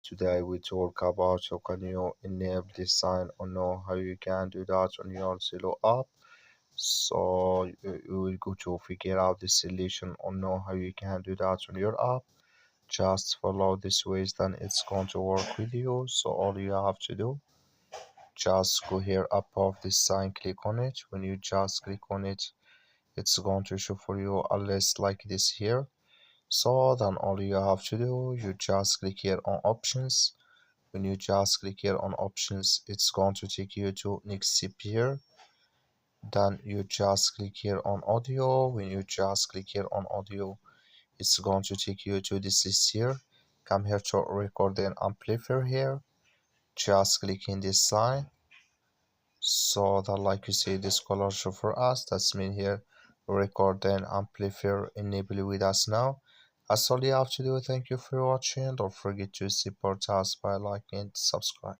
Today we talk about how can you enable this sign or know how you can do that on your Zello app. So you will go to figure out the solution or know how you can do that on your app. Just follow this ways, then it's going to work with you. So all you have to do, just go here above this sign, click on it. When you just click on it, it's going to show for you a list like this here. So then all you have to do, you just click here on options. When you just click here on options, it's going to take you to next step here. Then you just click here on audio. When you just click here on audio, it's going to take you to this list here. Come here to record an amplifier here. Just click in this sign. So that like you see this color show for us, that's mean here record and amplifier enable with us now. That's all you have to do. Thank you for watching. Don't forget to support us by liking and subscribe.